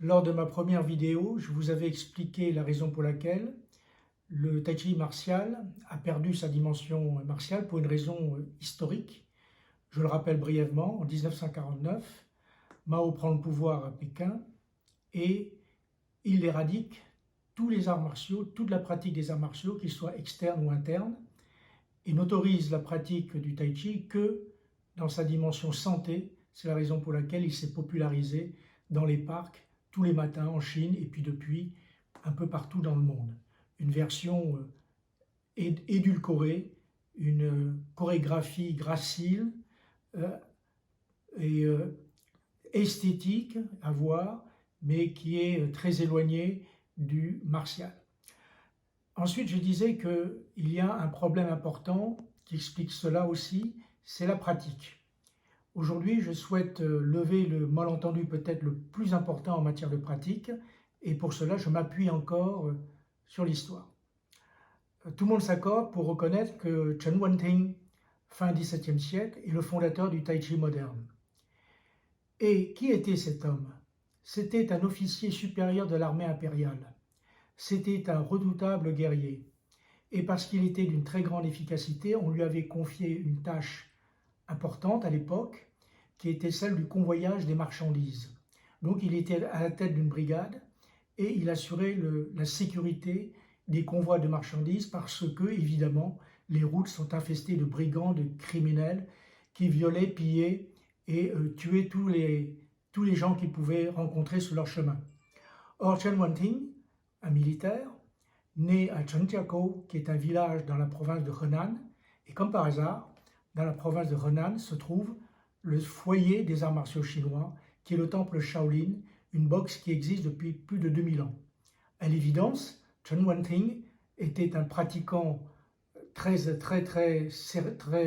Lors de ma première vidéo, je vous avais expliqué la raison pour laquelle le tai chi martial a perdu sa dimension martiale pour une raison historique. Je le rappelle brièvement, en 1949, Mao prend le pouvoir à Pékin et il éradique tous les arts martiaux, toute la pratique des arts martiaux, qu'ils soient externes ou internes, et n'autorise la pratique du tai chi que dans sa dimension santé. C'est la raison pour laquelle il s'est popularisé dans les parcs tous les matins en Chine et puis depuis un peu partout dans le monde. Une version édulcorée, une chorégraphie gracile et esthétique à voir, mais qui est très éloignée du martial. Ensuite, je disais qu'il y a un problème important qui explique cela aussi, c'est la pratique. Aujourd'hui, je souhaite lever le malentendu peut-être le plus important en matière de pratique, et pour cela, je m'appuie encore sur l'histoire. Tout le monde s'accorde pour reconnaître que Chen Wenting, fin XVIIe siècle, est le fondateur du tai chi moderne. Et qui était cet homme? C'était un officier supérieur de l'armée impériale. C'était un redoutable guerrier. Et parce qu'il était d'une très grande efficacité, on lui avait confié une tâche importante à l'époque, qui était celle du convoyage des marchandises. Donc il était à la tête d'une brigade et il assurait la sécurité des convois de marchandises parce que, évidemment, les routes sont infestées de brigands, de criminels qui violaient, pillaient et tuaient tous les gens qu'ils pouvaient rencontrer sur leur chemin. Or, Chen Wenting, un militaire, né à Zhangjiakou, qui est un village dans la province de Henan, et comme par hasard, dans la province de Henan se trouve le foyer des arts martiaux chinois, qui est le temple Shaolin, une boxe qui existe depuis plus de 2000 ans. À l'évidence, Chen Wenting était un pratiquant très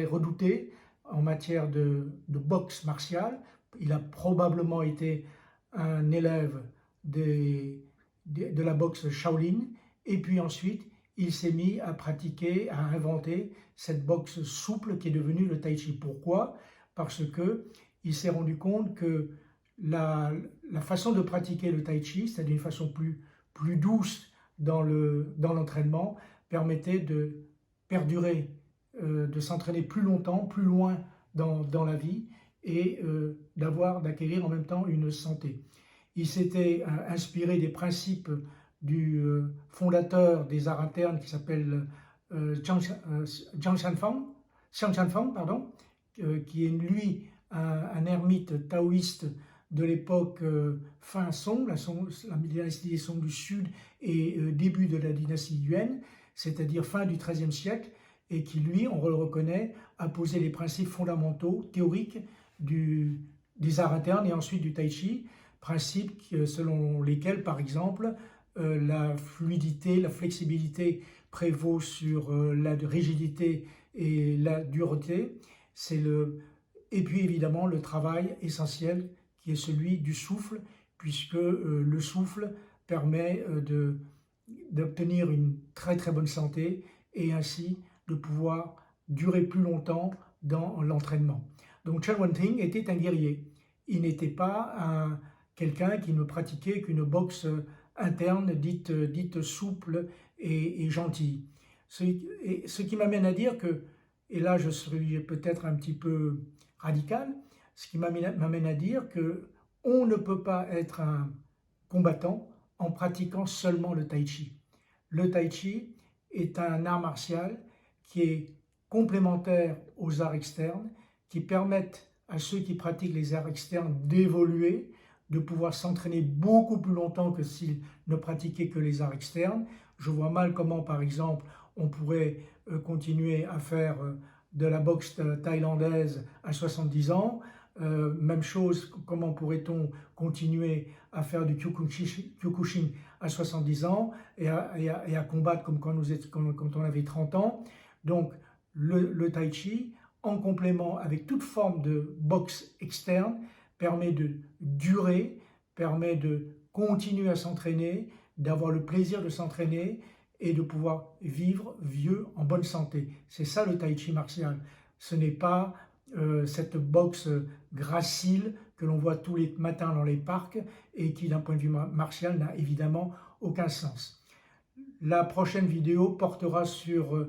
redouté en matière de boxe martiale. Il a probablement été un élève de la boxe Shaolin, et puis ensuite, il s'est mis à pratiquer, à inventer cette boxe souple qui est devenue le tai chi. Pourquoi? Parce qu'il s'est rendu compte que la façon de pratiquer le tai chi, c'est-à-dire une façon plus douce dans l'entraînement, permettait de perdurer, de s'entraîner plus longtemps, plus loin dans la vie et d'acquérir en même temps une santé. Il s'était inspiré des principes du fondateur des arts internes qui s'appelle Jiang Shanfang, qui est lui un ermite taoïste de l'époque fin Song, la dynastie Song du Sud et début de la dynastie Yuan, c'est-à-dire fin du XIIIe siècle, et qui lui, on le reconnaît, a posé les principes fondamentaux, théoriques des arts internes et ensuite du tai chi, principes selon lesquels, par exemple, la fluidité, la flexibilité prévaut sur la rigidité et la dureté. Et puis évidemment le travail essentiel qui est celui du souffle, puisque le souffle permet d'obtenir une très bonne santé et ainsi de pouvoir durer plus longtemps dans l'entraînement. Donc Chen Wenting était un guerrier. Il n'était pas quelqu'un qui ne pratiquait qu'une boxe interne dite souple et gentille. Ce qui m'amène à dire que, et là je serai peut-être un petit peu radical, ce qui m'amène à dire que on ne peut pas être un combattant en pratiquant seulement le tai chi. Le tai chi est un art martial qui est complémentaire aux arts externes, qui permettent à ceux qui pratiquent les arts externes d'évoluer, de pouvoir s'entraîner beaucoup plus longtemps que s'ils ne pratiquaient que les arts externes. Je vois mal comment, par exemple, on pourrait continuer à faire de la boxe thaïlandaise à 70 ans. Même chose, comment pourrait-on continuer à faire du Kyokushin à 70 ans et à combattre comme quand on avait 30 ans. Donc, le tai chi, en complément avec toute forme de boxe externe, permet de durer, permet de continuer à s'entraîner, d'avoir le plaisir de s'entraîner et de pouvoir vivre vieux en bonne santé. C'est ça le tai chi martial. Ce n'est pas cette boxe gracile que l'on voit tous les matins dans les parcs et qui, d'un point de vue martial, n'a évidemment aucun sens. La prochaine vidéo portera sur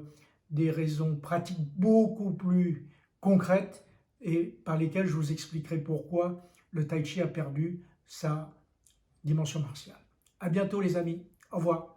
des raisons pratiques beaucoup plus concrètes et par lesquelles je vous expliquerai pourquoi le Tai Chi a perdu sa dimension martiale. À bientôt les amis, au revoir.